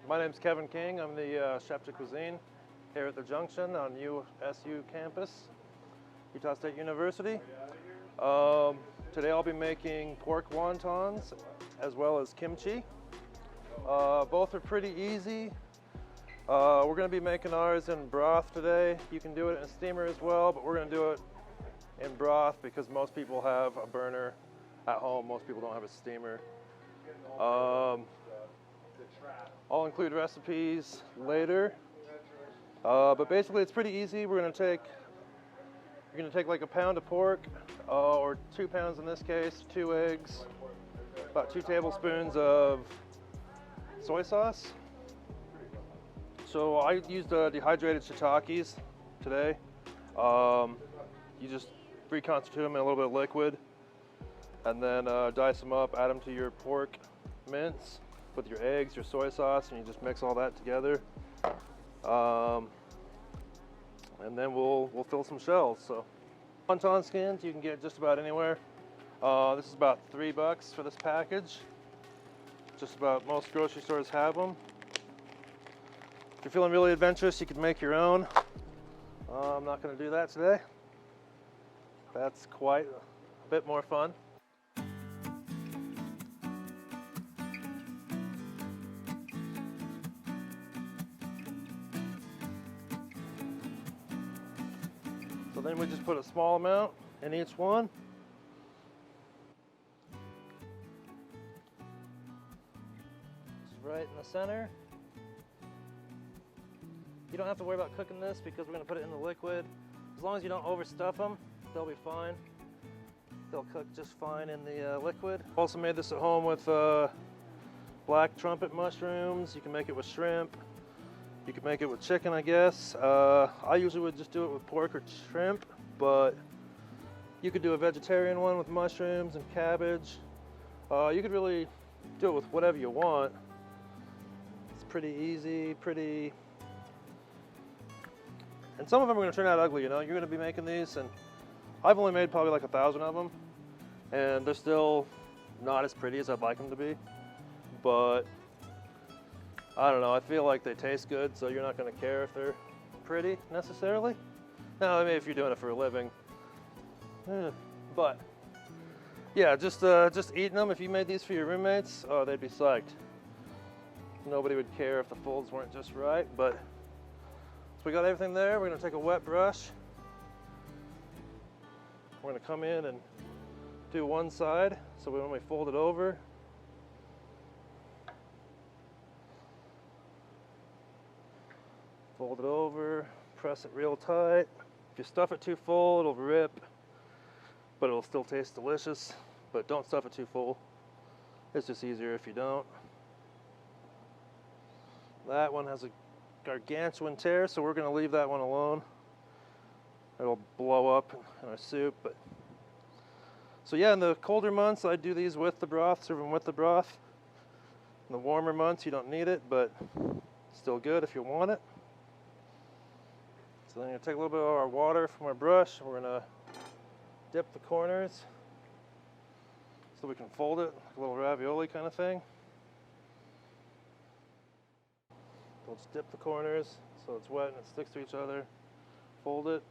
My name's Kevin King. I'm the chef de cuisine here at the Junction on USU campus, Utah State University. Today I'll be making pork wontons as well as kimchi. Both are pretty easy. We're going to be making ours in broth today. You can do it in a steamer as well, but we're going to do it in broth because most people have a burner at home. Most people don't have a steamer. I'll include recipes later, but basically it's pretty easy. You're going to take like a pound of pork, or 2 pounds in this case, 2 eggs, about 2 tablespoons of soy sauce. So I used dehydrated shiitakes today. You just reconstitute them in a little bit of liquid, and then dice them up, add them to your pork mince with your eggs, your soy sauce, and you just mix all that together. And then we'll fill some shells. So wonton skins you can get just about anywhere. This is about $3 for this package. Just about most grocery stores have them. If you're feeling really adventurous, you could make your own. I'm not going to do that today. That's quite a bit more fun. So then we just put a small amount in each one. Just right in the center. You don't have to worry about cooking this because we're going to put it in the liquid. As long as you don't overstuff them, they'll be fine. They'll cook just fine in the liquid. Also made this at home with black trumpet mushrooms. You can make it with shrimp. You can make it with chicken, I guess. I usually would just do it with pork or shrimp, but you could do a vegetarian one with mushrooms and cabbage. You could really do it with whatever you want. It's pretty easy, and some of them are going to turn out ugly, you know. You're going to be making these, and I've only made probably like 1,000 of them, and they're still not as pretty as I'd like them to be. But I don't know, I feel like they taste good, so you're not going to care if they're pretty necessarily. Now, I mean, if you're doing it for a living, but yeah, just eating them. If you made these for your roommates, oh, they'd be psyched. Nobody would care if the folds weren't just right. But so we got everything there. We're going to take a wet brush. We're going to come in and do one side. So when we fold it over, fold it over, press it real tight. If you stuff it too full, it'll rip, but it'll still taste delicious. But don't stuff it too full. It's just easier if you don't. That one has a gargantuan tear, so we're going to leave that one alone. It'll blow up in our soup. But so yeah, in the colder months, I do these with the broth, serve them with the broth. In the warmer months, you don't need it, but still good if you want it. So then you're going to take a little bit of our water from our brush. We're going to dip the corners so we can fold it like a little ravioli kind of thing. So let's dip the corners so it's wet and it sticks to each other. Fold it.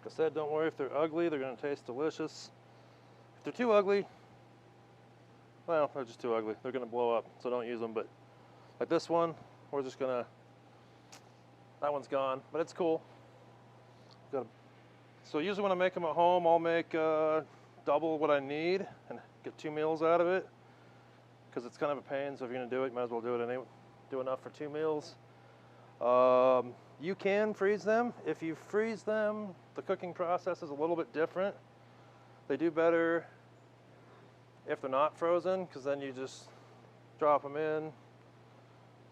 Like I said, don't worry if they're ugly, they're going to taste delicious. If they're too ugly, well, they're just too ugly. They're going to blow up, so don't use them. But like this one, we're just going to, that one's gone, but it's cool. So usually when I make them at home, I'll make double what I need and get 2 meals out of it, because it's kind of a pain. So if you're going to do it, you might as well do it anyway. Do enough for 2 meals. You can freeze them. If you freeze them, the cooking process is a little bit different. They do better if they're not frozen, because then you just drop them in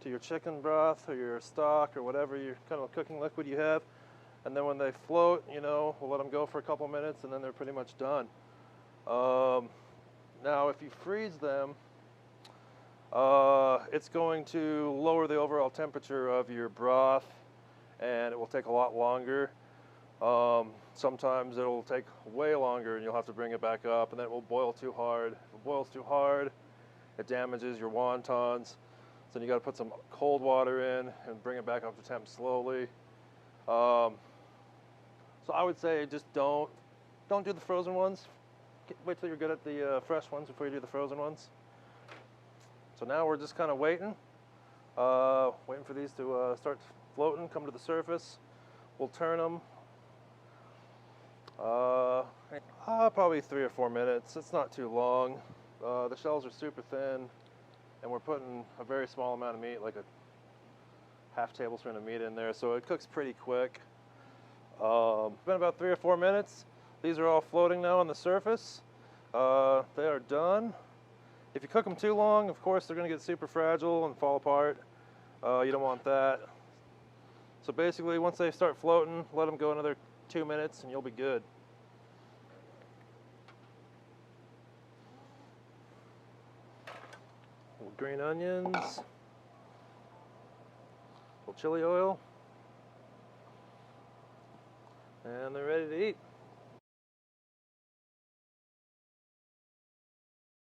to your chicken broth or your stock or whatever your kind of cooking liquid you have, and then when they float, you know, we'll let them go for a couple minutes and then they're pretty much done. Now if you freeze them, it's going to lower the overall temperature of your broth, and it will take a lot longer. Sometimes it'll take way longer and you'll have to bring it back up, and then it will boil too hard. If it boils too hard, it damages your wontons. So then you got to put some cold water in and bring it back up to temp slowly. So I would say just don't do the frozen ones. Wait till you're good at the fresh ones before you do the frozen ones. So now we're just kind of waiting for these to start floating, come to the surface. We'll turn them. Probably 3 or 4 minutes. It's not too long. The shells are super thin, and we're putting a very small amount of meat, like a half tablespoon of meat in there, so it cooks pretty quick. It's been about 3 or 4 minutes. These are all floating now on the surface. They are done. If you cook them too long, of course, they're going to get super fragile and fall apart. You don't want that. So basically, once they start floating, let them go another 2 minutes and you'll be good. Little green onions, little chili oil, and they're ready to eat.